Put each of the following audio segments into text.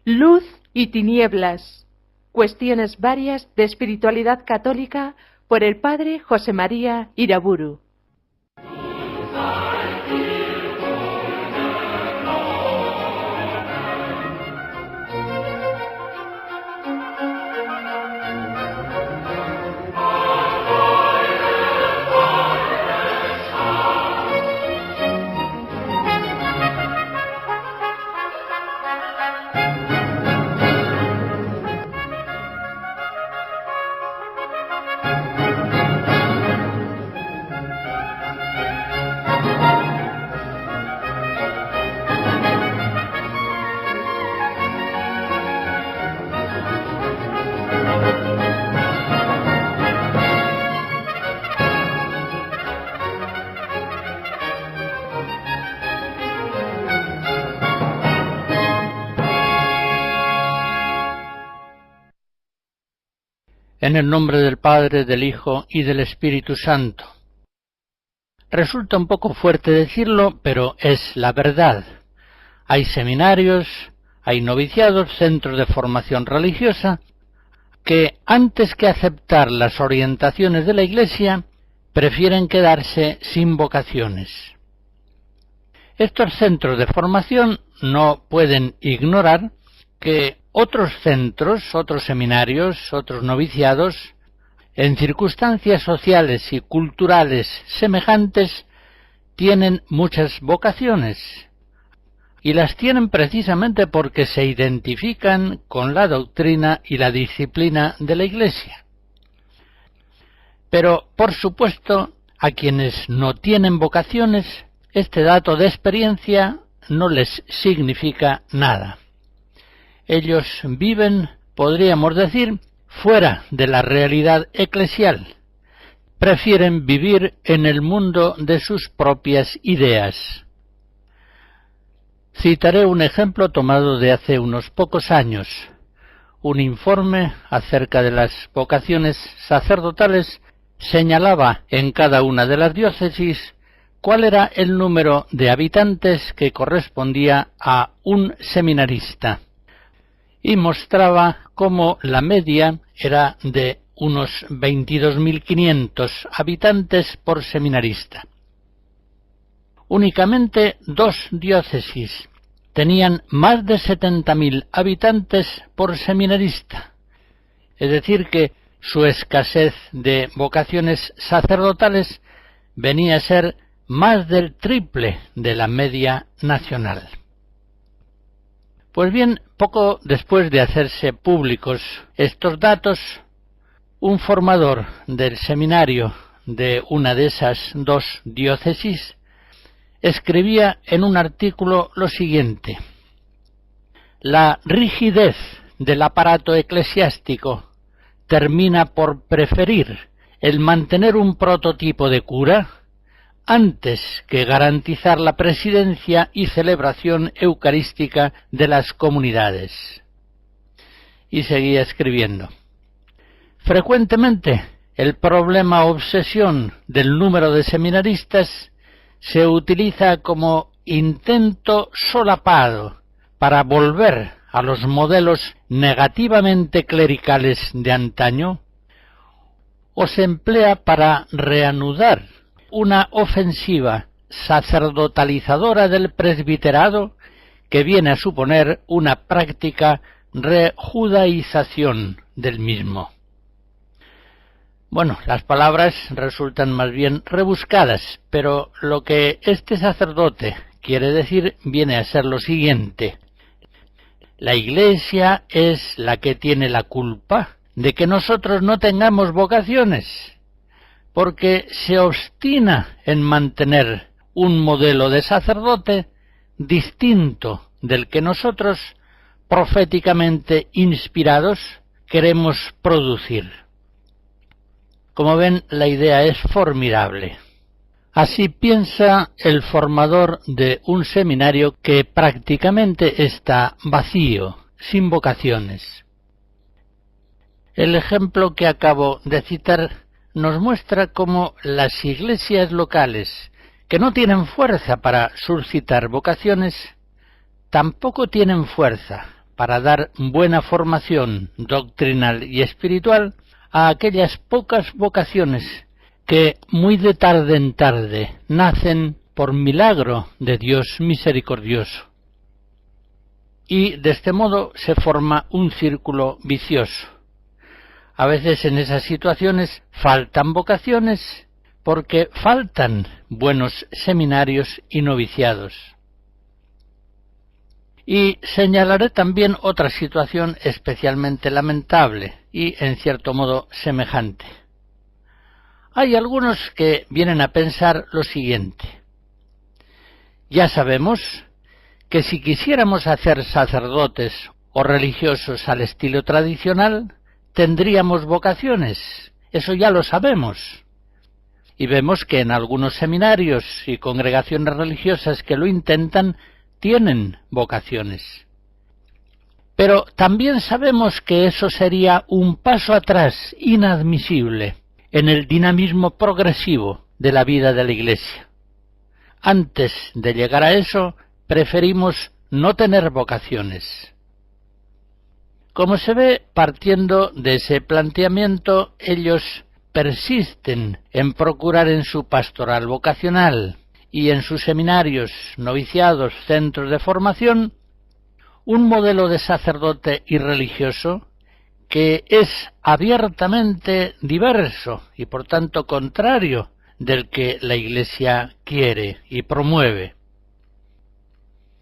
Luz y tinieblas. Cuestiones varias de espiritualidad católica por el padre José María Iraburu. En el nombre del Padre, del Hijo y del Espíritu Santo. Resulta un poco fuerte decirlo, pero es la verdad. Hay seminarios, hay noviciados, centros de formación religiosa, que antes que aceptar las orientaciones de la Iglesia, prefieren quedarse sin vocaciones. Estos centros de formación no pueden ignorar que otros centros, otros seminarios, otros noviciados, en circunstancias sociales y culturales semejantes, tienen muchas vocaciones, y las tienen precisamente porque se identifican con la doctrina y la disciplina de la Iglesia. Pero, por supuesto, a quienes no tienen vocaciones, este dato de experiencia no les significa nada. Ellos viven, podríamos decir, fuera de la realidad eclesial. Prefieren vivir en el mundo de sus propias ideas. Citaré un ejemplo tomado de hace unos pocos años. Un informe acerca de las vocaciones sacerdotales señalaba en cada una de las diócesis cuál era el número de habitantes que correspondía a un seminarista, y mostraba cómo la media era de unos 22.500 habitantes por seminarista. Únicamente 2 diócesis tenían más de 70.000 habitantes por seminarista, es decir que su escasez de vocaciones sacerdotales venía a ser más del triple de la media nacional. Pues bien, poco después de hacerse públicos estos datos, un formador del seminario de una de esas 2 diócesis escribía en un artículo lo siguiente: la rigidez del aparato eclesiástico termina por preferir el mantener un prototipo de cura antes que garantizar la presidencia y celebración eucarística de las comunidades. Y seguía escribiendo: frecuentemente el problema obsesión del número de seminaristas se utiliza como intento solapado para volver a los modelos negativamente clericales de antaño, o se emplea para reanudar una ofensiva sacerdotalizadora del presbiterado que viene a suponer una práctica rejudaización del mismo. Bueno, las palabras resultan más bien rebuscadas, pero lo que este sacerdote quiere decir viene a ser lo siguiente: la Iglesia es la que tiene la culpa de que nosotros no tengamos vocaciones, porque se obstina en mantener un modelo de sacerdote distinto del que nosotros, proféticamente inspirados, queremos producir. Como ven, la idea es formidable. Así piensa el formador de un seminario que prácticamente está vacío, sin vocaciones. El ejemplo que acabo de citar nos muestra cómo las iglesias locales, que no tienen fuerza para suscitar vocaciones, tampoco tienen fuerza para dar buena formación doctrinal y espiritual a aquellas pocas vocaciones que muy de tarde en tarde nacen por milagro de Dios misericordioso. Y de este modo se forma un círculo vicioso. A veces en esas situaciones faltan vocaciones porque faltan buenos seminarios y noviciados. Y señalaré también otra situación especialmente lamentable y en cierto modo semejante. Hay algunos que vienen a pensar lo siguiente: ya sabemos que si quisiéramos hacer sacerdotes o religiosos al estilo tradicional, tendríamos vocaciones, eso ya lo sabemos. Y vemos que en algunos seminarios y congregaciones religiosas que lo intentan, tienen vocaciones. Pero también sabemos que eso sería un paso atrás inadmisible en el dinamismo progresivo de la vida de la Iglesia. Antes de llegar a eso, preferimos no tener vocaciones. Como se ve, partiendo de ese planteamiento, ellos persisten en procurar en su pastoral vocacional y en sus seminarios, noviciados, centros de formación, un modelo de sacerdote y religioso que es abiertamente diverso y por tanto contrario del que la Iglesia quiere y promueve.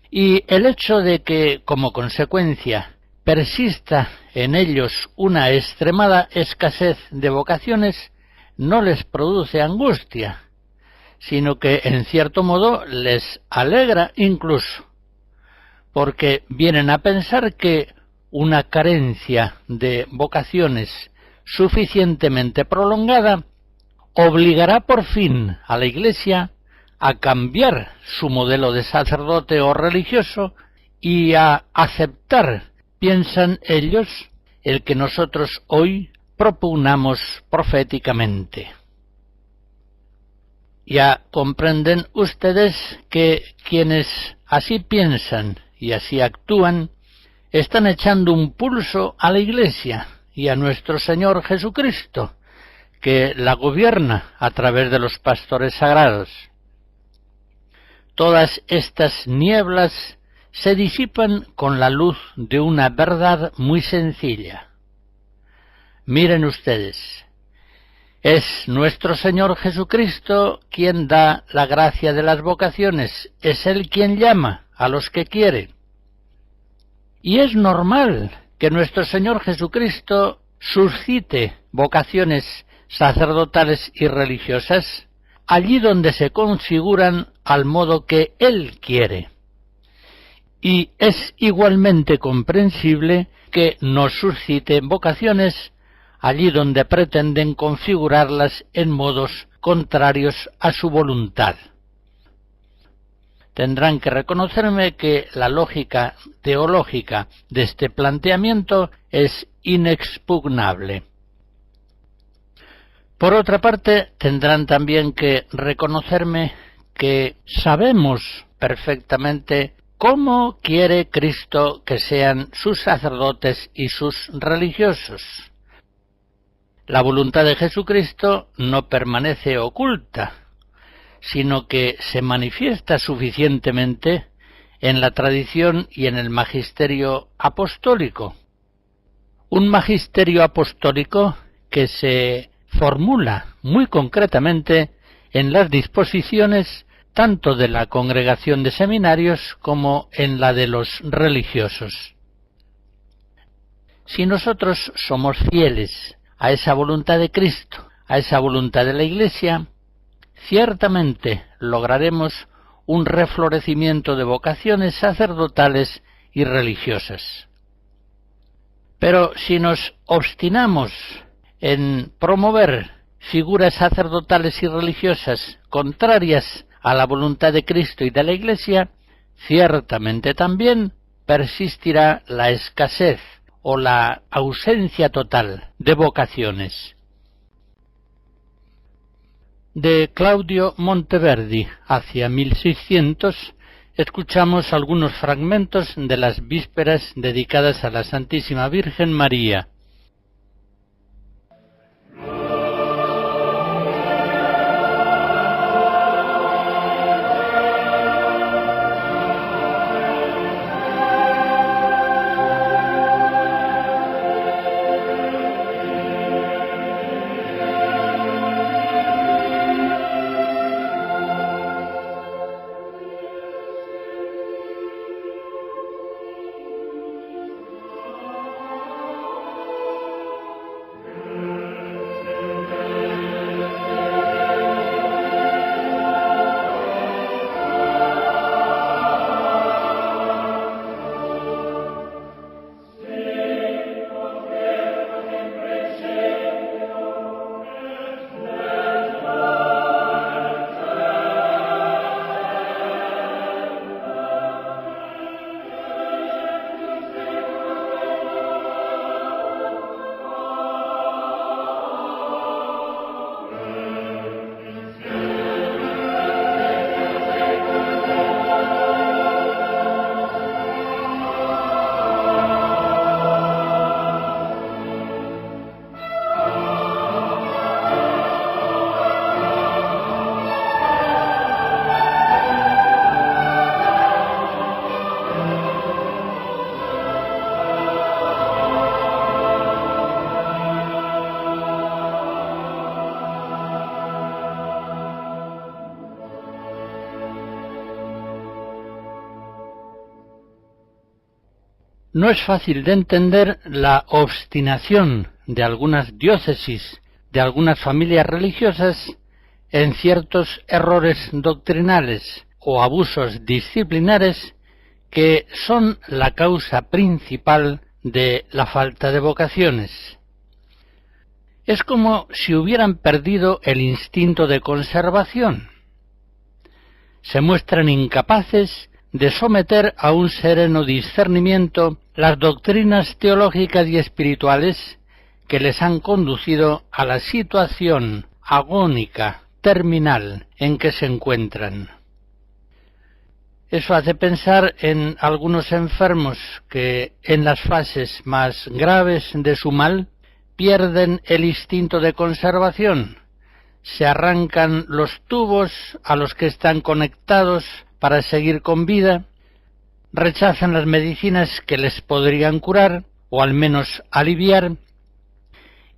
Y el hecho de que, como consecuencia, persista en ellos una extremada escasez de vocaciones no les produce angustia, sino que en cierto modo les alegra incluso, porque vienen a pensar que una carencia de vocaciones suficientemente prolongada obligará por fin a la Iglesia a cambiar su modelo de sacerdote o religioso y a aceptar, piensan ellos, el que nosotros hoy propugnamos proféticamente. Ya comprenden ustedes que quienes así piensan y así actúan están echando un pulso a la Iglesia y a nuestro Señor Jesucristo, que la gobierna a través de los pastores sagrados. Todas estas nieblas se disipan con la luz de una verdad muy sencilla. Miren ustedes, es nuestro Señor Jesucristo quien da la gracia de las vocaciones, es Él quien llama a los que quiere. Y es normal que nuestro Señor Jesucristo suscite vocaciones sacerdotales y religiosas allí donde se configuran al modo que Él quiere. Y es igualmente comprensible que nos suscite vocaciones allí donde pretenden configurarlas en modos contrarios a su voluntad. Tendrán que reconocerme que la lógica teológica de este planteamiento es inexpugnable. Por otra parte, tendrán también que reconocerme que sabemos perfectamente cómo quiere Cristo que sean sus sacerdotes y sus religiosos. La voluntad de Jesucristo no permanece oculta, sino que se manifiesta suficientemente en la tradición y en el magisterio apostólico. Un magisterio apostólico que se formula muy concretamente en las disposiciones tanto de la congregación de seminarios como en la de los religiosos. Si nosotros somos fieles a esa voluntad de Cristo, a esa voluntad de la Iglesia, ciertamente lograremos un reflorecimiento de vocaciones sacerdotales y religiosas. Pero si nos obstinamos en promover figuras sacerdotales y religiosas contrarias a la voluntad de Cristo y de la Iglesia, ciertamente también persistirá la escasez o la ausencia total de vocaciones. De Claudio Monteverdi hacia 1600 escuchamos algunos fragmentos de las vísperas dedicadas a la Santísima Virgen María. No es fácil de entender la obstinación de algunas diócesis, de algunas familias religiosas, en ciertos errores doctrinales o abusos disciplinares que son la causa principal de la falta de vocaciones. Es como si hubieran perdido el instinto de conservación. Se muestran incapaces de someter a un sereno discernimiento las doctrinas teológicas y espirituales que les han conducido a la situación agónica, terminal, en que se encuentran. Eso hace pensar en algunos enfermos que, en las fases más graves de su mal, pierden el instinto de conservación, se arrancan los tubos a los que están conectados para seguir con vida, rechazan las medicinas que les podrían curar, o al menos aliviar,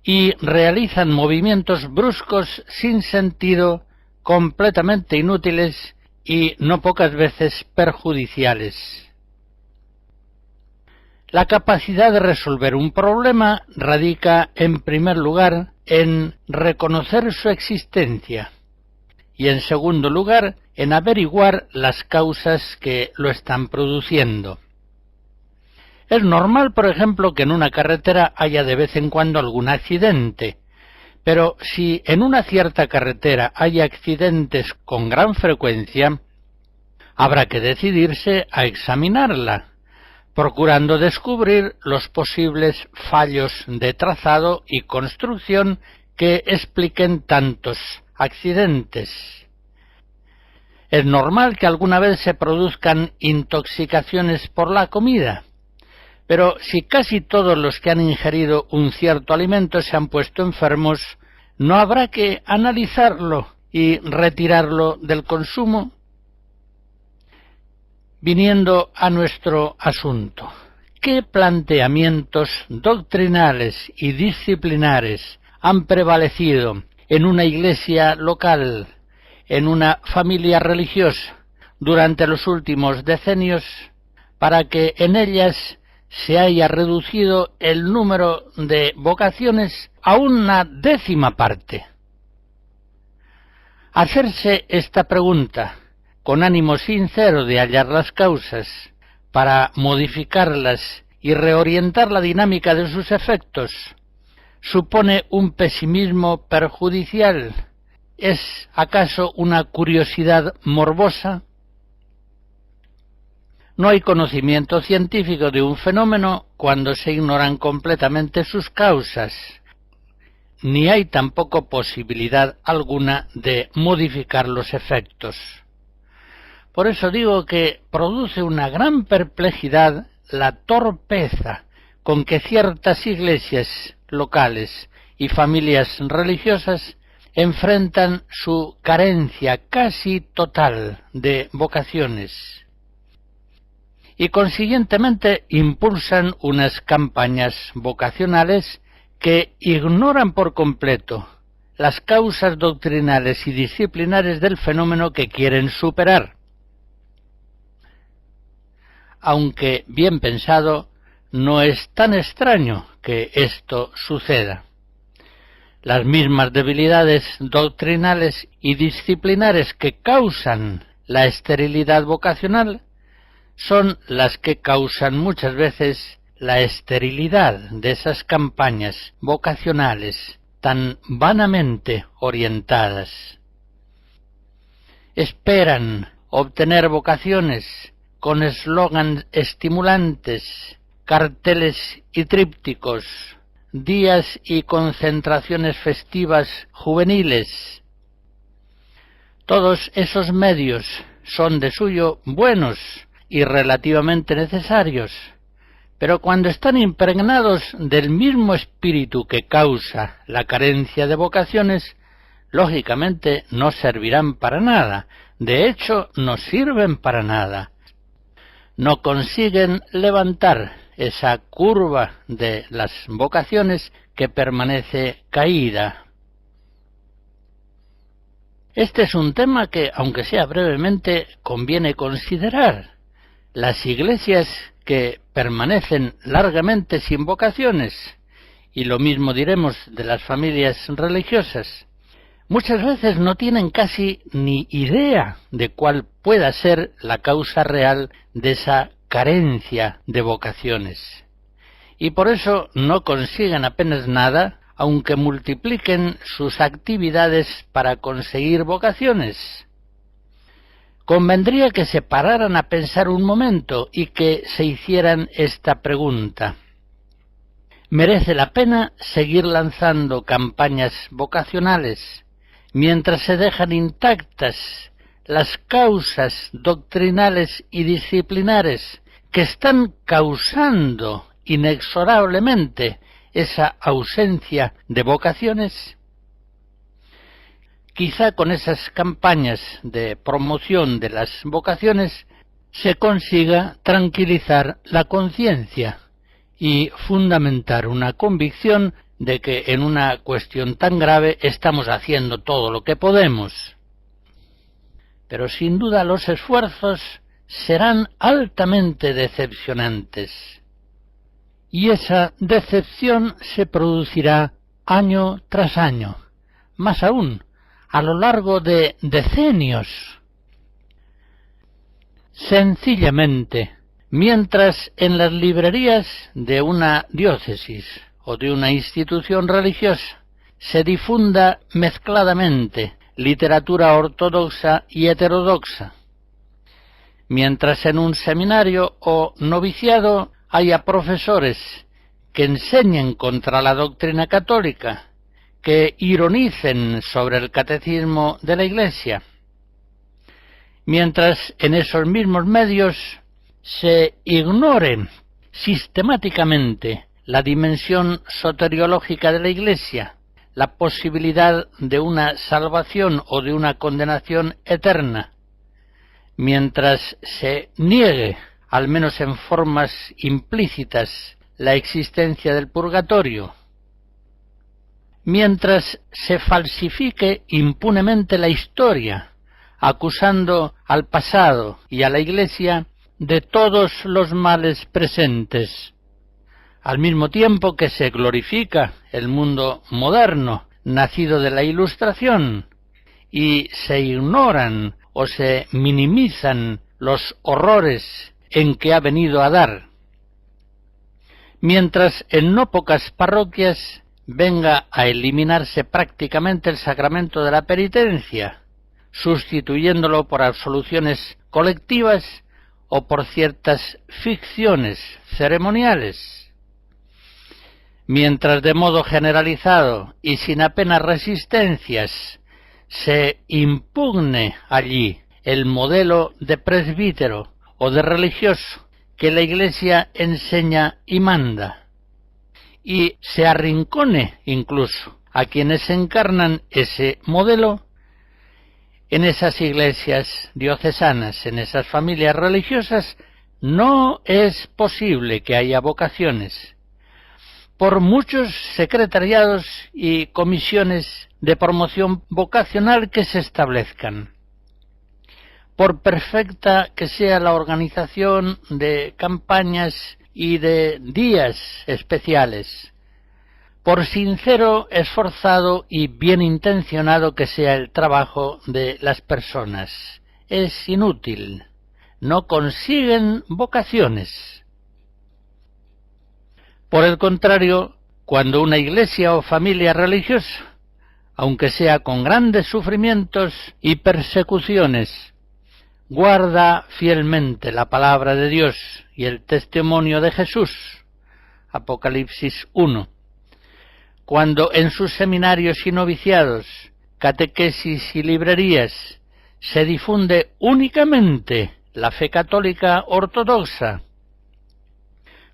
y realizan movimientos bruscos sin sentido, completamente inútiles y no pocas veces perjudiciales. La capacidad de resolver un problema radica, en primer lugar, en reconocer su existencia y, en segundo lugar, en averiguar las causas que lo están produciendo. Es normal, por ejemplo, que en una carretera haya de vez en cuando algún accidente, pero si en una cierta carretera hay accidentes con gran frecuencia, habrá que decidirse a examinarla, procurando descubrir los posibles fallos de trazado y construcción que expliquen tantos accidentes. Es normal que alguna vez se produzcan intoxicaciones por la comida, pero si casi todos los que han ingerido un cierto alimento se han puesto enfermos, ¿no habrá que analizarlo y retirarlo del consumo? Viniendo a nuestro asunto, ¿qué planteamientos doctrinales y disciplinares han prevalecido en una iglesia local, en una familia religiosa, durante los últimos decenios, para que en ellas se haya reducido el número de vocaciones a una décima parte? Hacerse esta pregunta con ánimo sincero de hallar las causas para modificarlas y reorientar la dinámica de sus efectos, supone un pesimismo perjudicial. ¿Es acaso una curiosidad morbosa? No hay conocimiento científico de un fenómeno cuando se ignoran completamente sus causas, ni hay tampoco posibilidad alguna de modificar los efectos. Por eso digo que produce una gran perplejidad la torpeza con que ciertas iglesias locales y familias religiosas enfrentan su carencia casi total de vocaciones y consiguientemente impulsan unas campañas vocacionales que ignoran por completo las causas doctrinales y disciplinares del fenómeno que quieren superar. Aunque bien pensado, no es tan extraño que esto suceda. Las mismas debilidades doctrinales y disciplinares que causan la esterilidad vocacional son las que causan muchas veces la esterilidad de esas campañas vocacionales tan vanamente orientadas. Esperan obtener vocaciones con eslogans estimulantes, carteles y trípticos, días y concentraciones festivas juveniles. Todos esos medios son de suyo buenos y relativamente necesarios, pero cuando están impregnados del mismo espíritu que causa la carencia de vocaciones, lógicamente no servirán para nada, de hecho no sirven para nada. No consiguen levantar esa curva de las vocaciones que permanece caída. Este es un tema que, aunque sea brevemente, conviene considerar. Las iglesias que permanecen largamente sin vocaciones, y lo mismo diremos de las familias religiosas, muchas veces no tienen casi ni idea de cuál pueda ser la causa real de esa carencia de vocaciones, y por eso no consiguen apenas nada, aunque multipliquen sus actividades para conseguir vocaciones. Convendría que se pararan a pensar un momento y que se hicieran esta pregunta: ¿merece la pena seguir lanzando campañas vocacionales mientras se dejan intactas las causas doctrinales y disciplinares que están causando inexorablemente esa ausencia de vocaciones? Quizá con esas campañas de promoción de las vocaciones se consiga tranquilizar la conciencia y fundamentar una convicción de que en una cuestión tan grave estamos haciendo todo lo que podemos. Pero sin duda los esfuerzos serán altamente decepcionantes, y esa decepción se producirá año tras año, más aún, a lo largo de decenios. Sencillamente, mientras en las librerías de una diócesis o de una institución religiosa se difunda mezcladamente literatura ortodoxa y heterodoxa, mientras en un seminario o noviciado haya profesores que enseñen contra la doctrina católica, que ironicen sobre el catecismo de la Iglesia, mientras en esos mismos medios se ignore sistemáticamente la dimensión soteriológica de la Iglesia, la posibilidad de una salvación o de una condenación eterna, mientras se niegue, al menos en formas implícitas, la existencia del purgatorio, mientras se falsifique impunemente la historia, acusando al pasado y a la Iglesia de todos los males presentes, al mismo tiempo que se glorifica el mundo moderno, nacido de la Ilustración, y se ignoran o se minimizan los horrores en que ha venido a dar, mientras en no pocas parroquias venga a eliminarse prácticamente el sacramento de la penitencia, sustituyéndolo por absoluciones colectivas o por ciertas ficciones ceremoniales, mientras de modo generalizado y sin apenas resistencias se impugne allí el modelo de presbítero o de religioso que la Iglesia enseña y manda, y se arrincone incluso a quienes encarnan ese modelo en esas iglesias diocesanas, en esas familias religiosas, no es posible que haya vocaciones, por muchos secretariados y comisiones de promoción vocacional que se establezcan, por perfecta que sea la organización de campañas y de días especiales, por sincero, esforzado y bien intencionado que sea el trabajo de las personas. Es inútil. No consiguen vocaciones. Por el contrario, cuando una iglesia o familia religiosa, aunque sea con grandes sufrimientos y persecuciones, guarda fielmente la palabra de Dios y el testimonio de Jesús, Apocalipsis 1, cuando en sus seminarios y noviciados, catequesis y librerías se difunde únicamente la fe católica ortodoxa,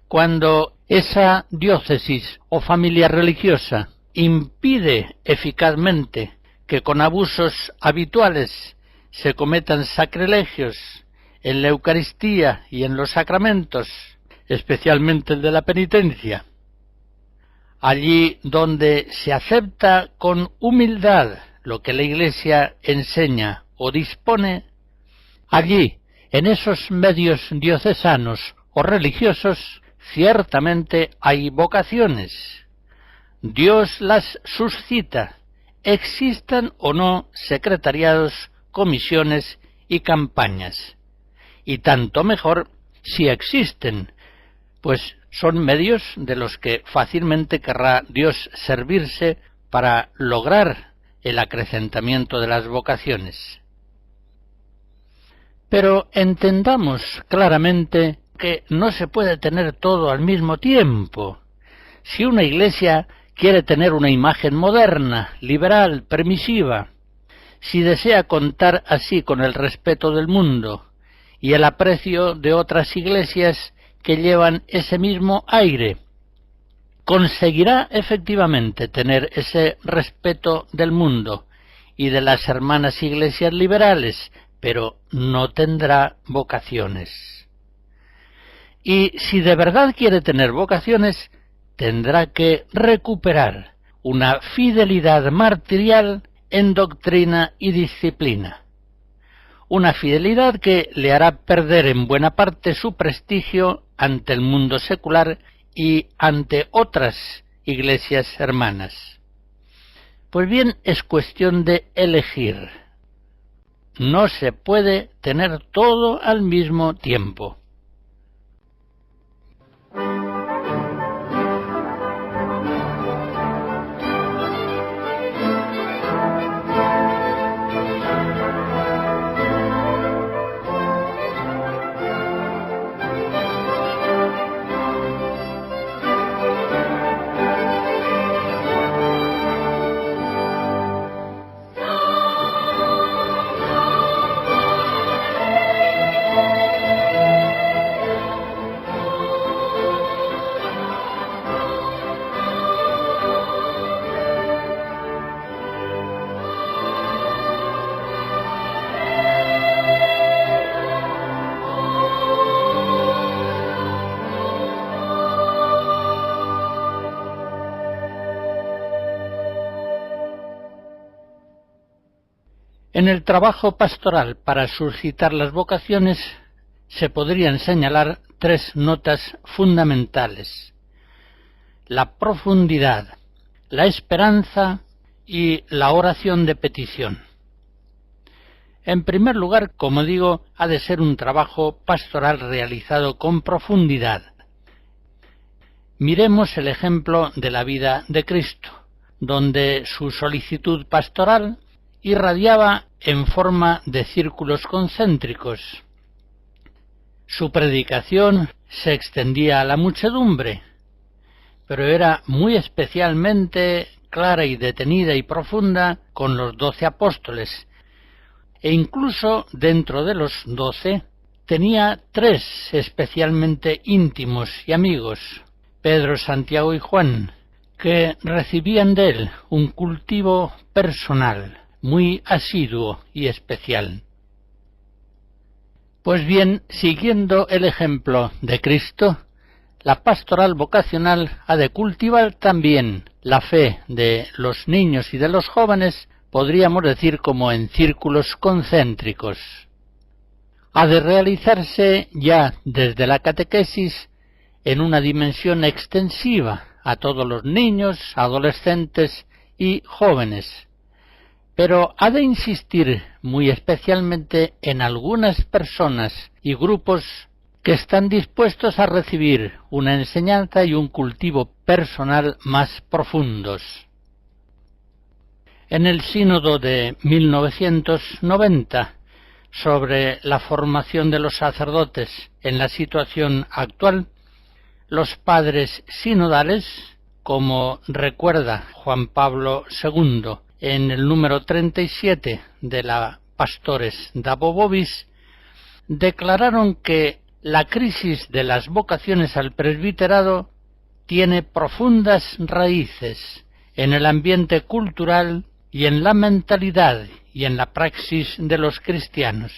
cuando esa diócesis o familia religiosa impide eficazmente que con abusos habituales se cometan sacrilegios en la Eucaristía y en los sacramentos, especialmente el de la penitencia, allí donde se acepta con humildad lo que la Iglesia enseña o dispone, allí, en esos medios diocesanos o religiosos, ciertamente hay vocaciones. Dios las suscita, existan o no secretariados, comisiones y campañas. Y tanto mejor si existen, pues son medios de los que fácilmente querrá Dios servirse para lograr el acrecentamiento de las vocaciones. Pero entendamos claramente que no se puede tener todo al mismo tiempo. Si una iglesia quiere tener una imagen moderna, liberal, permisiva, si desea contar así con el respeto del mundo y el aprecio de otras iglesias que llevan ese mismo aire, conseguirá efectivamente tener ese respeto del mundo y de las hermanas iglesias liberales, pero no tendrá vocaciones. Y si de verdad quiere tener vocaciones, tendrá que recuperar una fidelidad martirial en doctrina y disciplina, una fidelidad que le hará perder en buena parte su prestigio ante el mundo secular y ante otras iglesias hermanas. Pues bien, es cuestión de elegir. No se puede tener todo al mismo tiempo. En el trabajo pastoral para suscitar las vocaciones se podrían señalar tres notas fundamentales: la profundidad, la esperanza y la oración de petición. En primer lugar, como digo, ha de ser un trabajo pastoral realizado con profundidad. Miremos el ejemplo de la vida de Cristo, donde su solicitud pastoral irradiaba en forma de círculos concéntricos. Su predicación se extendía a la muchedumbre, pero era muy especialmente clara y detenida y profunda con los 12 apóstoles, e incluso dentro de los 12 tenía 3 especialmente íntimos y amigos, Pedro, Santiago y Juan, que recibían de él un cultivo personal muy asiduo y especial. Pues bien, siguiendo el ejemplo de Cristo, la pastoral vocacional ha de cultivar también la fe de los niños y de los jóvenes, podríamos decir como en círculos concéntricos. Ha de realizarse ya desde la catequesis en una dimensión extensiva a todos los niños, adolescentes y jóvenes, pero ha de insistir muy especialmente en algunas personas y grupos que están dispuestos a recibir una enseñanza y un cultivo personal más profundos. En el sínodo de 1990 sobre la formación de los sacerdotes en la situación actual, los padres sinodales, como recuerda Juan Pablo II en el número 37 de la Pastores Dabo Vobis, declararon que la crisis de las vocaciones al presbiterado tiene profundas raíces en el ambiente cultural y en la mentalidad y en la praxis de los cristianos.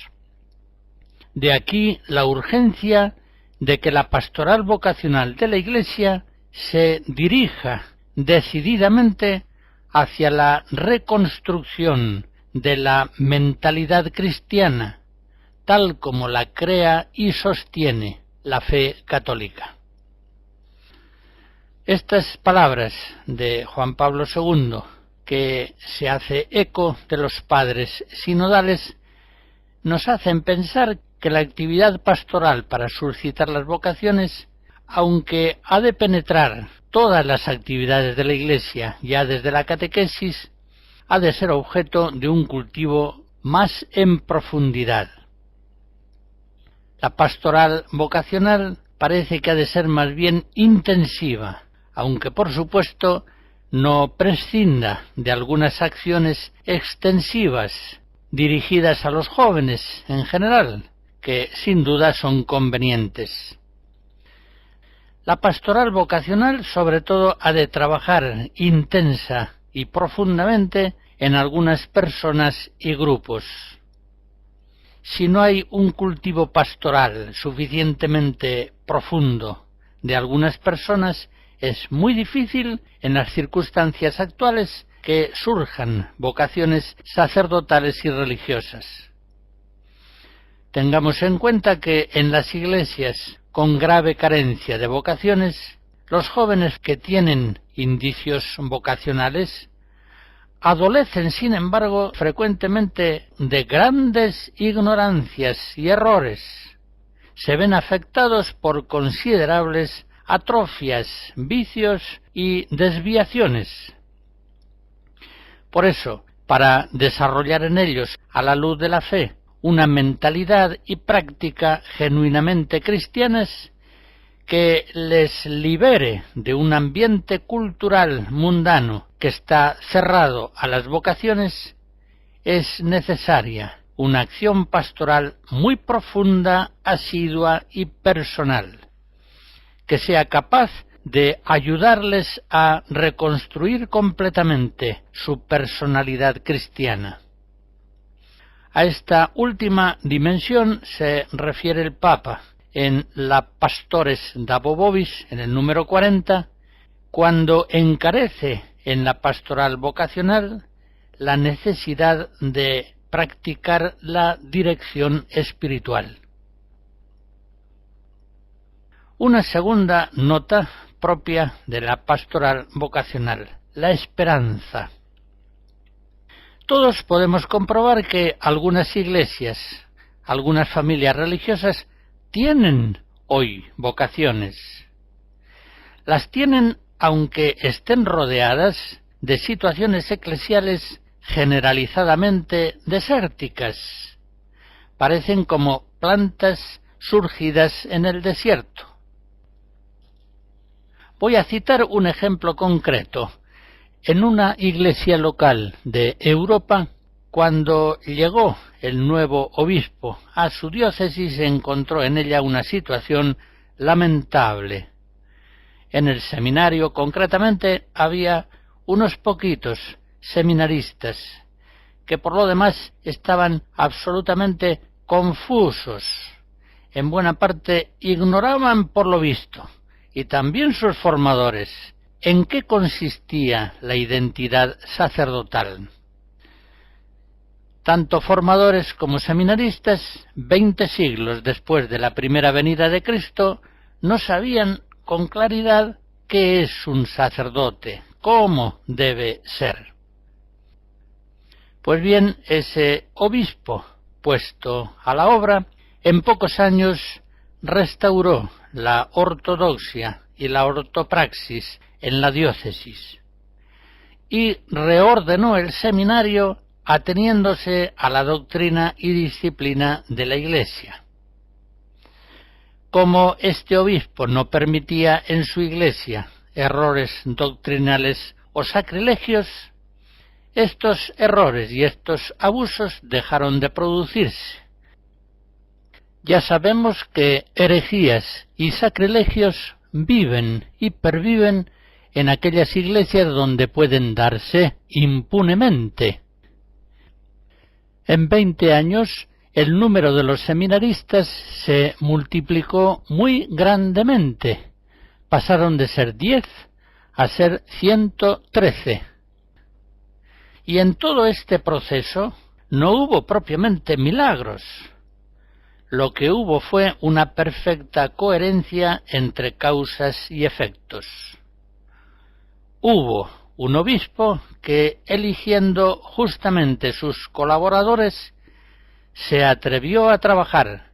De aquí la urgencia de que la pastoral vocacional de la Iglesia se dirija decididamente hacia la reconstrucción de la mentalidad cristiana, tal como la crea y sostiene la fe católica. Estas palabras de Juan Pablo II, que se hace eco de los padres sinodales, nos hacen pensar que la actividad pastoral para suscitar las vocaciones, aunque ha de penetrar todas las actividades de la Iglesia ya desde la catequesis, ha de ser objeto de un cultivo más en profundidad. La pastoral vocacional parece que ha de ser más bien intensiva, aunque por supuesto no prescinda de algunas acciones extensivas dirigidas a los jóvenes en general, que sin duda son convenientes. La pastoral vocacional sobre todo ha de trabajar intensa y profundamente en algunas personas y grupos. Si no hay un cultivo pastoral suficientemente profundo de algunas personas, es muy difícil en las circunstancias actuales que surjan vocaciones sacerdotales y religiosas. Tengamos en cuenta que en las iglesias con grave carencia de vocaciones, los jóvenes que tienen indicios vocacionales adolecen, sin embargo, frecuentemente de grandes ignorancias y errores. Se ven afectados por considerables atrofias, vicios y desviaciones. Por eso, para desarrollar en ellos, a la luz de la fe, una mentalidad y práctica genuinamente cristianas que les libere de un ambiente cultural mundano que está cerrado a las vocaciones, es necesaria una acción pastoral muy profunda, asidua y personal, que sea capaz de ayudarles a reconstruir completamente su personalidad cristiana. A esta última dimensión se refiere el Papa en la Pastores Dabo Vobis, en el número 40, cuando encarece en la pastoral vocacional la necesidad de practicar la dirección espiritual. Una segunda nota propia de la pastoral vocacional, la esperanza. Todos podemos comprobar que algunas iglesias, algunas familias religiosas tienen hoy vocaciones. Las tienen aunque estén rodeadas de situaciones eclesiales generalizadamente desérticas. Parecen como plantas surgidas en el desierto. Voy a citar un ejemplo concreto. En una iglesia local de Europa Cuando llegó el nuevo obispo a su diócesis, encontró en ella una situación lamentable. En el seminario, concretamente, había unos poquitos seminaristas que por lo demás estaban absolutamente confusos. En buena parte ignoraban por lo visto, y también sus formadores, en qué consistía la identidad sacerdotal. Tanto formadores como seminaristas, 20 siglos después de la primera venida de Cristo, no sabían con claridad qué es un sacerdote, cómo debe ser. Pues bien, ese obispo, puesto a la obra, en pocos años restauró la ortodoxia y la ortopraxis en la diócesis y reordenó el seminario ateniéndose a la doctrina y disciplina de la Iglesia. Como este obispo no permitía en su Iglesia errores doctrinales o sacrilegios, estos errores y estos abusos dejaron de producirse. Ya sabemos que herejías y sacrilegios viven y perviven en aquellas iglesias donde pueden darse impunemente. En 20 años, el número de los seminaristas se multiplicó muy grandemente. Pasaron de ser 10 a ser 113. Y en todo este proceso no hubo propiamente milagros. Lo que hubo fue una perfecta coherencia entre causas y efectos. Hubo un obispo que, eligiendo justamente sus colaboradores, se atrevió a trabajar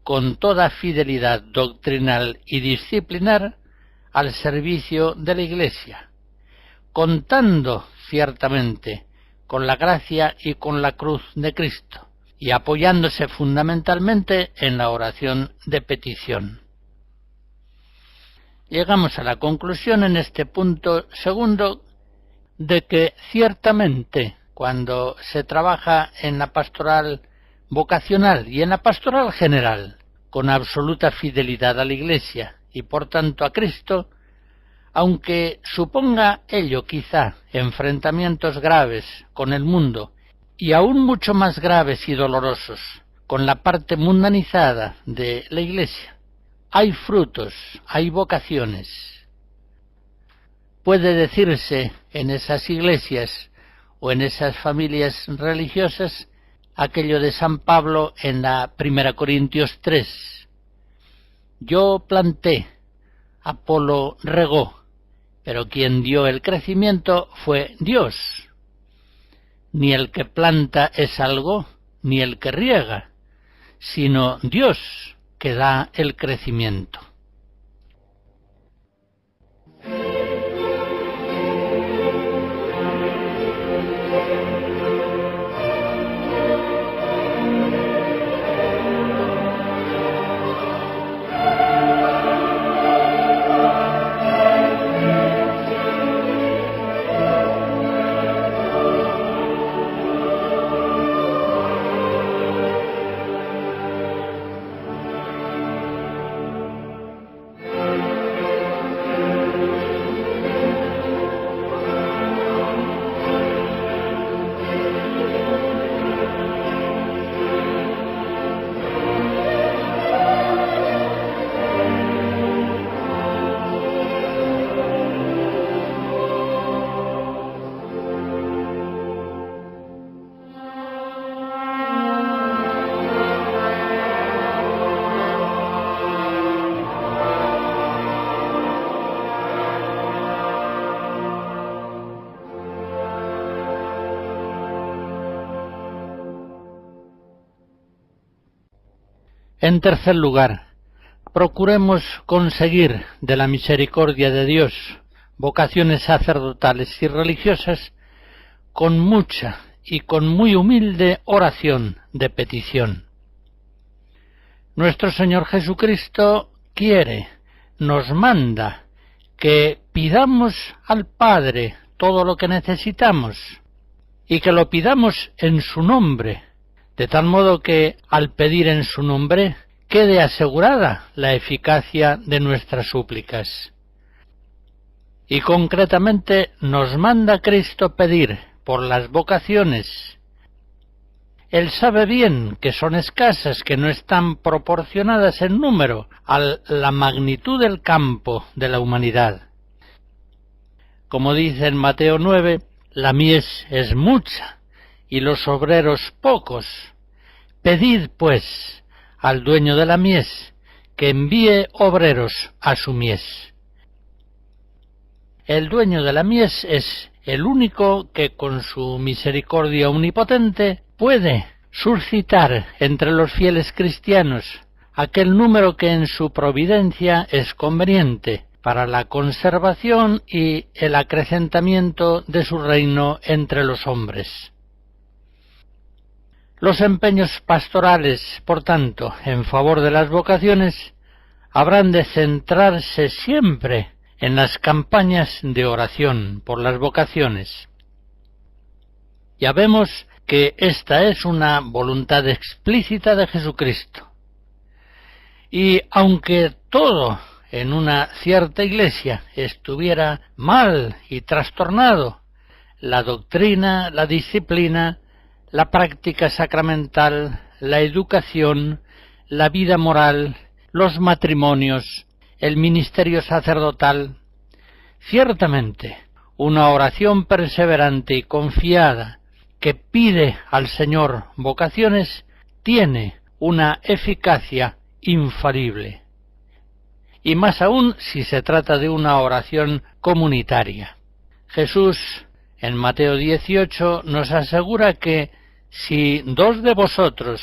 con toda fidelidad doctrinal y disciplinar al servicio de la Iglesia, contando ciertamente con la gracia y con la cruz de Cristo, y apoyándose fundamentalmente en la oración de petición. Llegamos a la conclusión en este punto segundo de que ciertamente cuando se trabaja en la pastoral vocacional y en la pastoral general con absoluta fidelidad a la Iglesia y por tanto a Cristo, aunque suponga ello quizá enfrentamientos graves con el mundo y aún mucho más graves y dolorosos con la parte mundanizada de la Iglesia, hay frutos, hay vocaciones. Puede decirse en esas iglesias o en esas familias religiosas aquello de San Pablo en la 1 Corintios 3. Yo planté, Apolo regó, pero quien dio el crecimiento fue Dios. Ni el que planta es algo, ni el que riega, sino Dios que da el crecimiento. En tercer lugar, procuremos conseguir de la misericordia de Dios vocaciones sacerdotales y religiosas con mucha y con muy humilde oración de petición. Nuestro Señor Jesucristo quiere, nos manda que pidamos al Padre todo lo que necesitamos. y que lo pidamos en su nombre, de tal modo que al pedir en su nombre quede asegurada la eficacia de nuestras súplicas. Y concretamente nos manda Cristo pedir por las vocaciones. Él sabe bien que son escasas, que no están proporcionadas en número a la magnitud del campo de la humanidad. Como dice en Mateo 9, la mies es mucha y los obreros pocos. Pedid, pues, al dueño de la mies que envíe obreros a su mies. El dueño de la mies es el único que con su misericordia omnipotente puede suscitar entre los fieles cristianos aquel número que en su providencia es conveniente para la conservación y el acrecentamiento de su reino entre los hombres. Los empeños pastorales, por tanto, en favor de las vocaciones, habrán de centrarse siempre en las campañas de oración por las vocaciones. Ya vemos que esta es una voluntad explícita de Jesucristo. Y aunque todo en una cierta iglesia estuviera mal y trastornado, la doctrina, la disciplina, la práctica sacramental, la educación, la vida moral, los matrimonios, el ministerio sacerdotal, ciertamente una oración perseverante y confiada que pide al Señor vocaciones tiene una eficacia infalible. Y más aún si se trata de una oración comunitaria. Jesús en Mateo 18 nos asegura que si 2 de vosotros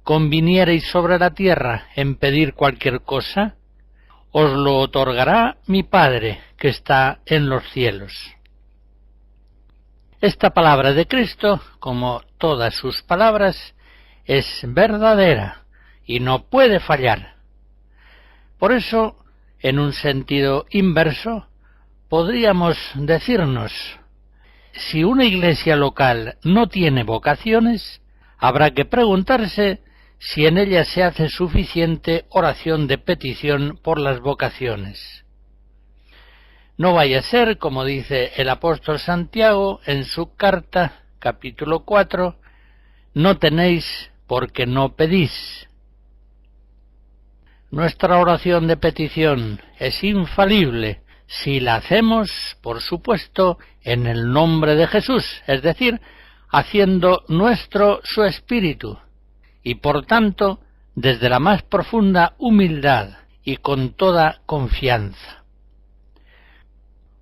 conviniereis sobre la tierra en pedir cualquier cosa, os lo otorgará mi Padre que está en los cielos. Esta palabra de Cristo, como todas sus palabras, es verdadera y no puede fallar. Por eso, en un sentido inverso, podríamos decirnos, si una iglesia local no tiene vocaciones, habrá que preguntarse si en ella se hace suficiente oración de petición por las vocaciones. No vaya a ser, como dice el apóstol Santiago en su carta, capítulo 4, no tenéis porque no pedís. Nuestra oración de petición es infalible si la hacemos, por supuesto, en el nombre de Jesús, es decir, haciendo nuestro su espíritu, y por tanto, desde la más profunda humildad y con toda confianza.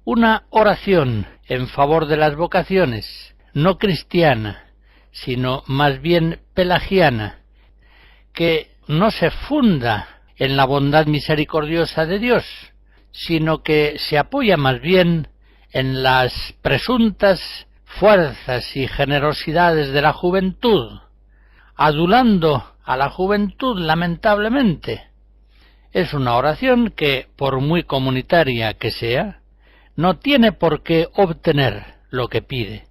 Una oración en favor de las vocaciones, no cristiana, sino más bien pelagiana, que no se funda en la bondad misericordiosa de Dios, sino que se apoya más bien en las presuntas fuerzas y generosidades de la juventud, adulando a la juventud lamentablemente. Es una oración que, por muy comunitaria que sea, no tiene por qué obtener lo que pide,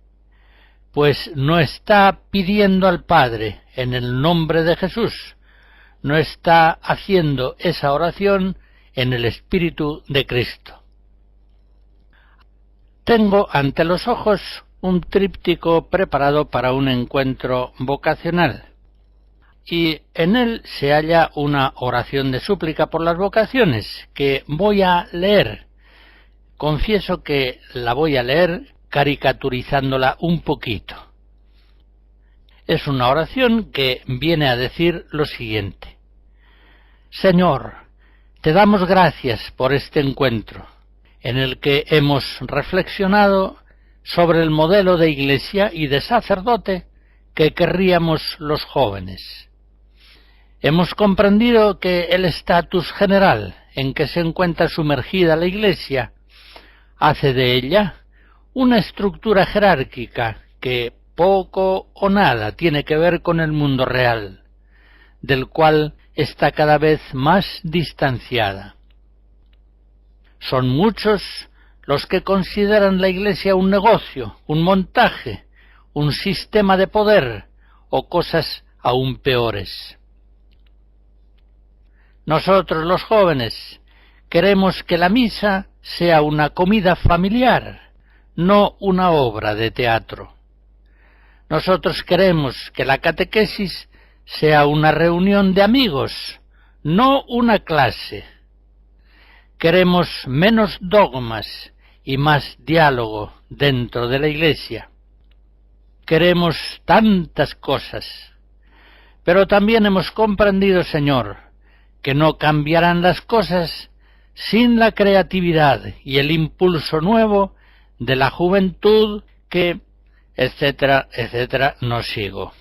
pues no está pidiendo al Padre en el nombre de Jesús, no está haciendo esa oración en el Espíritu de Cristo. Tengo ante los ojos un tríptico preparado para un encuentro vocacional, y en él se halla una oración de súplica por las vocaciones que voy a leer. Confieso que la voy a leer caricaturizándola un poquito. Es una oración que viene a decir lo siguiente: Señor, te damos gracias por este encuentro, en el que hemos reflexionado sobre el modelo de iglesia y de sacerdote que querríamos los jóvenes. Hemos comprendido que el estatus general en que se encuentra sumergida la iglesia hace de ella una estructura jerárquica que poco o nada tiene que ver con el mundo real, del cual está cada vez más distanciada. Son muchos los que consideran la Iglesia un negocio, un montaje, un sistema de poder o cosas aún peores. Nosotros los jóvenes queremos que la misa sea una comida familiar, no una obra de teatro. Nosotros queremos que la catequesis sea una reunión de amigos, no una clase. Queremos menos dogmas y más diálogo dentro de la Iglesia. Queremos tantas cosas, pero también hemos comprendido, Señor, que no cambiarán las cosas sin la creatividad y el impulso nuevo de la juventud que, etcétera, etcétera, no sigo.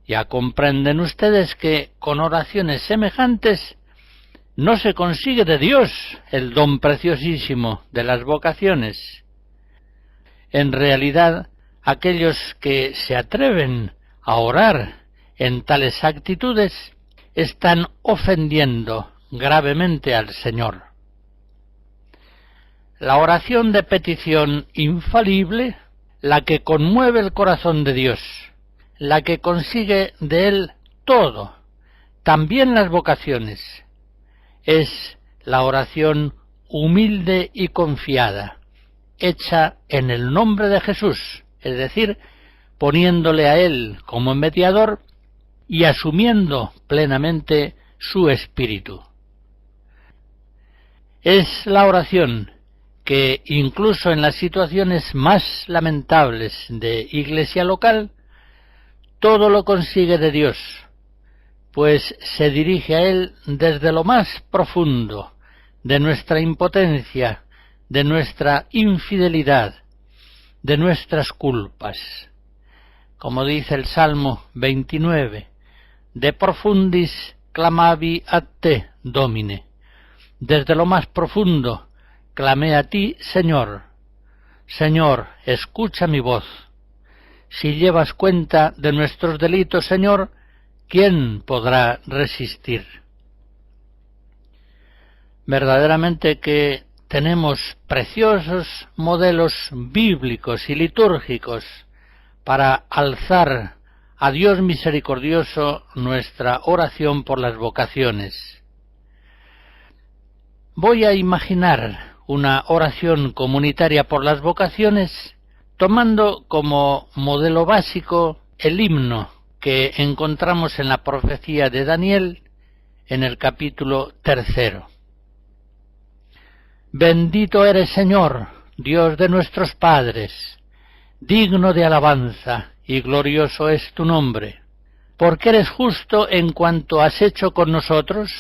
Ya comprenden ustedes que con oraciones semejantes no se consigue de Dios el don preciosísimo de las vocaciones. En realidad, aquellos que se atreven a orar en tales actitudes están ofendiendo gravemente al Señor. La oración de petición infalible, la que conmueve el corazón de Dios, la que consigue de Él todo, también las vocaciones, es la oración humilde y confiada, hecha en el nombre de Jesús, es decir, poniéndole a Él como mediador y asumiendo plenamente su espíritu. Es la oración que, incluso en las situaciones más lamentables de iglesia local, todo lo consigue de Dios, pues se dirige a Él desde lo más profundo de nuestra impotencia, de nuestra infidelidad, de nuestras culpas. Como dice el Salmo 29, de profundis clamavi a te, Domine. Desde lo más profundo clamé a ti, Señor. Señor, escucha mi voz. Si llevas cuenta de nuestros delitos, Señor, ¿quién podrá resistir? Verdaderamente que tenemos preciosos modelos bíblicos y litúrgicos para alzar a Dios misericordioso nuestra oración por las vocaciones. Voy a imaginar una oración comunitaria por las vocaciones tomando como modelo básico el himno que encontramos en la profecía de Daniel en el capítulo 3. Bendito eres, Señor, Dios de nuestros padres, digno de alabanza y glorioso es tu nombre, porque eres justo en cuanto has hecho con nosotros,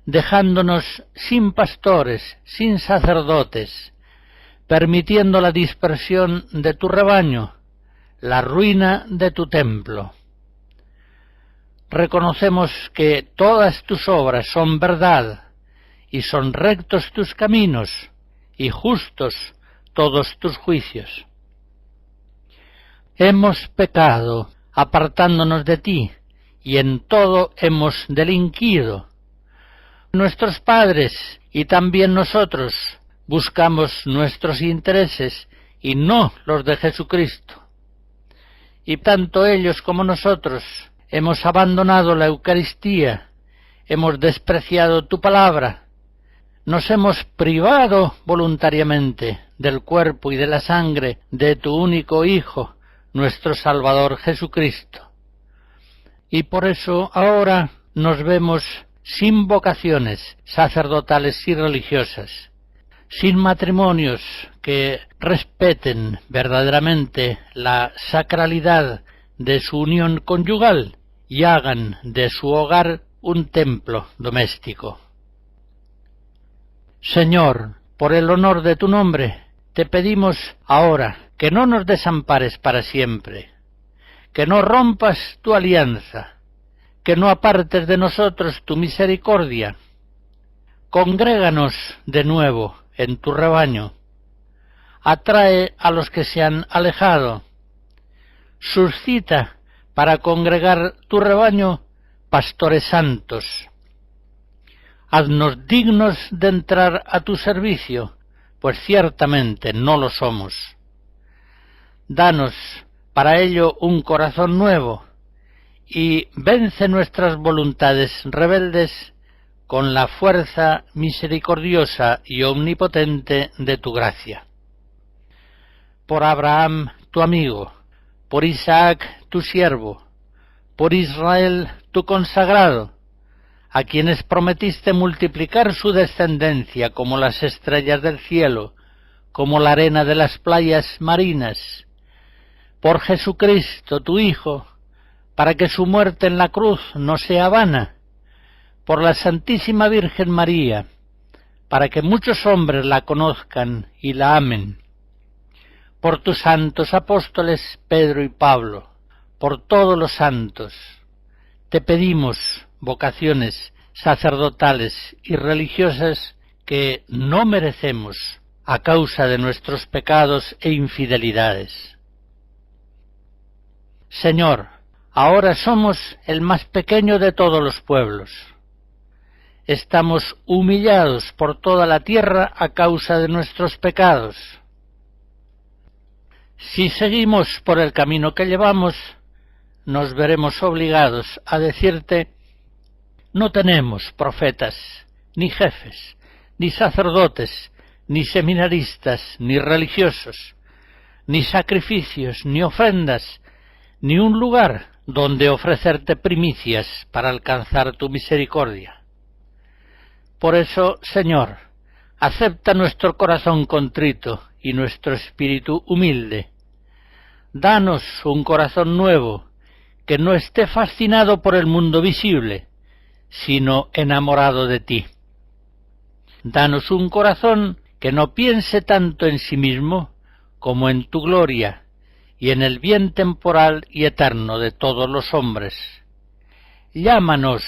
dejándonos sin pastores, sin sacerdotes, permitiendo la dispersión de tu rebaño, la ruina de tu templo. Reconocemos que todas tus obras son verdad, y son rectos tus caminos, y justos todos tus juicios. Hemos pecado, apartándonos de ti, y en todo hemos delinquido. Nuestros padres, y también nosotros, buscamos nuestros intereses, y no los de Jesucristo. Y tanto ellos como nosotros hemos abandonado la Eucaristía, hemos despreciado tu palabra, nos hemos privado voluntariamente del cuerpo y de la sangre de tu único Hijo, nuestro Salvador Jesucristo. Y por eso ahora nos vemos sin vocaciones sacerdotales y religiosas, sin matrimonios que respeten verdaderamente la sacralidad de su unión conyugal y hagan de su hogar un templo doméstico. Señor, por el honor de tu nombre, te pedimos ahora que no nos desampares para siempre, que no rompas tu alianza, que no apartes de nosotros tu misericordia. Congréganos de nuevo en tu rebaño. Atrae a los que se han alejado. Suscita para congregar tu rebaño pastores santos. Haznos dignos de entrar a tu servicio, pues ciertamente no lo somos. Danos para ello un corazón nuevo y vence nuestras voluntades rebeldes con la fuerza misericordiosa y omnipotente de tu gracia. Por Abraham, tu amigo, por Isaac, tu siervo, por Israel, tu consagrado, a quienes prometiste multiplicar su descendencia como las estrellas del cielo, como la arena de las playas marinas, por Jesucristo, tu Hijo, para que su muerte en la cruz no sea vana, por la Santísima Virgen María, para que muchos hombres la conozcan y la amen, por tus santos apóstoles Pedro y Pablo, por todos los santos, te pedimos vocaciones sacerdotales y religiosas que no merecemos a causa de nuestros pecados e infidelidades. Señor, ahora somos el más pequeño de todos los pueblos. Estamos humillados por toda la tierra a causa de nuestros pecados. Si seguimos por el camino que llevamos, nos veremos obligados a decirte: no tenemos profetas, ni jefes, ni sacerdotes, ni seminaristas, ni religiosos, ni sacrificios, ni ofrendas, ni un lugar donde ofrecerte primicias para alcanzar tu misericordia. Por eso, Señor, acepta nuestro corazón contrito y nuestro espíritu humilde. Danos un corazón nuevo, que no esté fascinado por el mundo visible, sino enamorado de ti. Danos un corazón que no piense tanto en sí mismo como en tu gloria y en el bien temporal y eterno de todos los hombres. Llámanos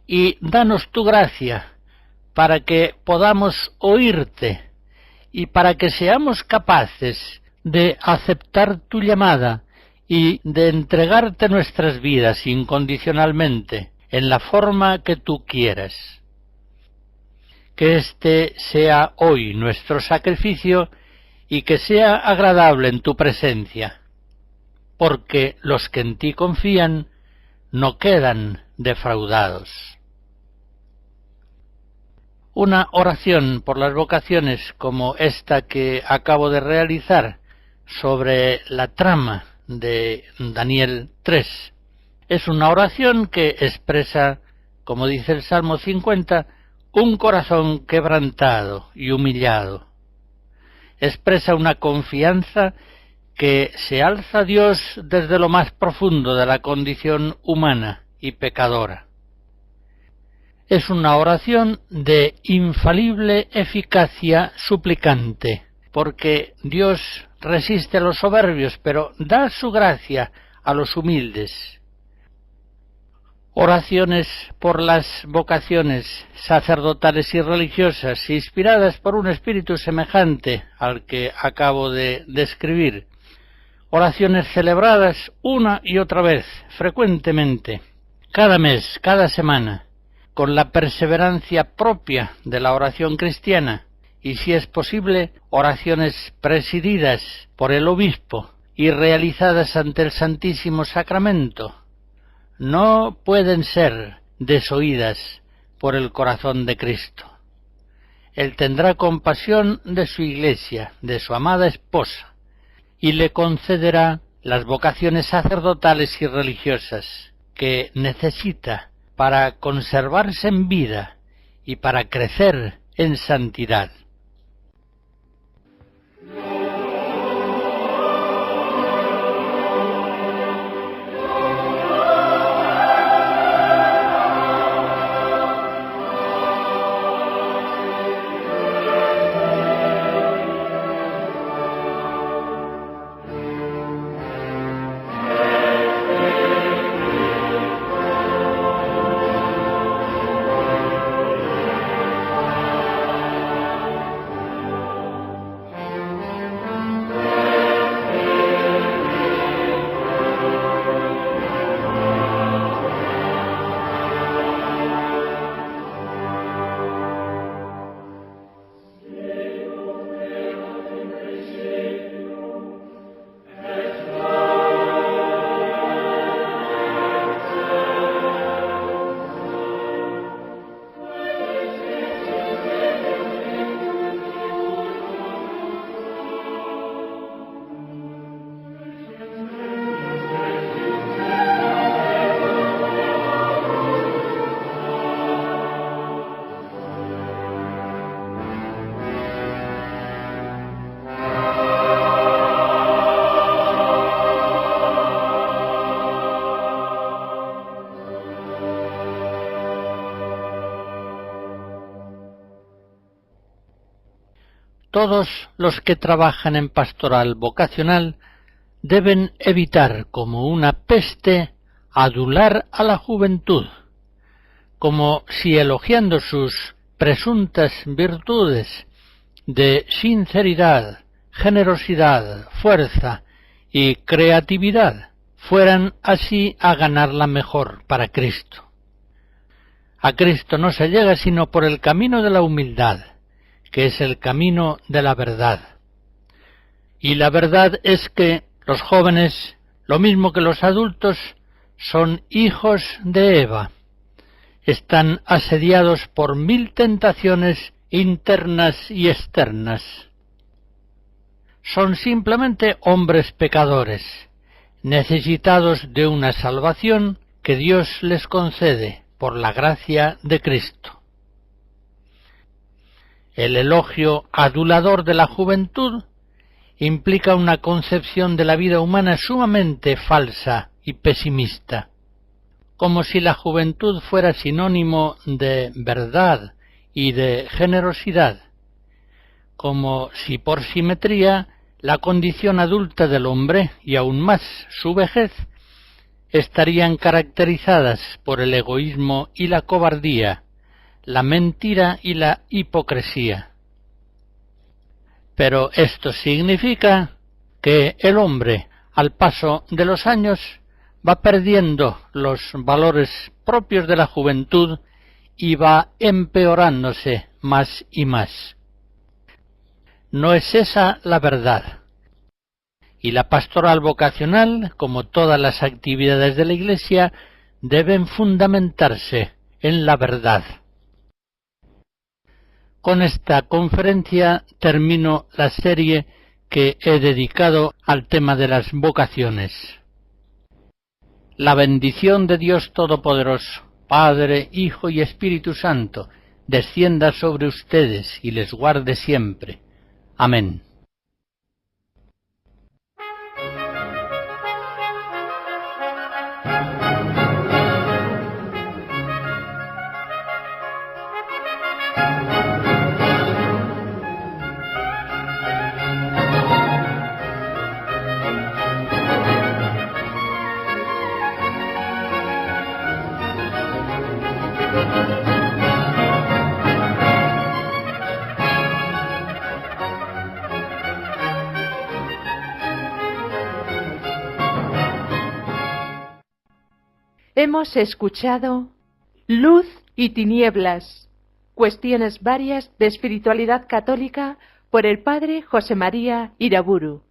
y danos tu gracia para que podamos oírte y para que seamos capaces de aceptar tu llamada y de entregarte nuestras vidas incondicionalmente en la forma que tú quieras. Que este sea hoy nuestro sacrificio y que sea agradable en tu presencia, porque los que en ti confían no quedan defraudados. Una oración por las vocaciones como esta que acabo de realizar sobre la trama de Daniel 3 es una oración que expresa, como dice el Salmo 50, un corazón quebrantado y humillado. Expresa una confianza que se alza a Dios desde lo más profundo de la condición humana y pecadora. Es una oración de infalible eficacia suplicante, porque Dios resiste a los soberbios, pero da su gracia a los humildes. Oraciones por las vocaciones sacerdotales y religiosas, inspiradas por un espíritu semejante al que acabo de describir. Oraciones celebradas una y otra vez, frecuentemente, cada mes, cada semana, con la perseverancia propia de la oración cristiana, y si es posible, oraciones presididas por el obispo y realizadas ante el Santísimo Sacramento, no pueden ser desoídas por el corazón de Cristo. Él tendrá compasión de su Iglesia, de su amada esposa, y le concederá las vocaciones sacerdotales y religiosas que necesita para conservarse en vida y para crecer en santidad. todos los que trabajan en pastoral vocacional deben evitar como una peste adular a la juventud, como si elogiando sus presuntas virtudes de sinceridad, generosidad, fuerza y creatividad fueran así a ganarla mejor para Cristo. A Cristo no se llega sino por el camino de la humildad, que es el camino de la verdad. Y la verdad es que los jóvenes, lo mismo que los adultos, son hijos de Eva. Están asediados por 1000 tentaciones internas y externas. Son simplemente hombres pecadores, necesitados de una salvación que Dios les concede por la gracia de Cristo. El elogio adulador de la juventud implica una concepción de la vida humana sumamente falsa y pesimista, como si la juventud fuera sinónimo de verdad y de generosidad, como si por simetría la condición adulta del hombre, y aún más su vejez, estarían caracterizadas por el egoísmo y la cobardía, la mentira y la hipocresía. Pero esto significa que el hombre, al paso de los años, va perdiendo los valores propios de la juventud y va empeorándose más y más. No es esa la verdad. Y la pastoral vocacional, como todas las actividades de la Iglesia, deben fundamentarse en la verdad. Con esta conferencia termino la serie que he dedicado al tema de las vocaciones. La bendición de Dios Todopoderoso, Padre, Hijo y Espíritu Santo, descienda sobre ustedes y les guarde siempre. Amén. Hemos escuchado Luz y Tinieblas, cuestiones varias de espiritualidad católica por el padre José María Iraburu.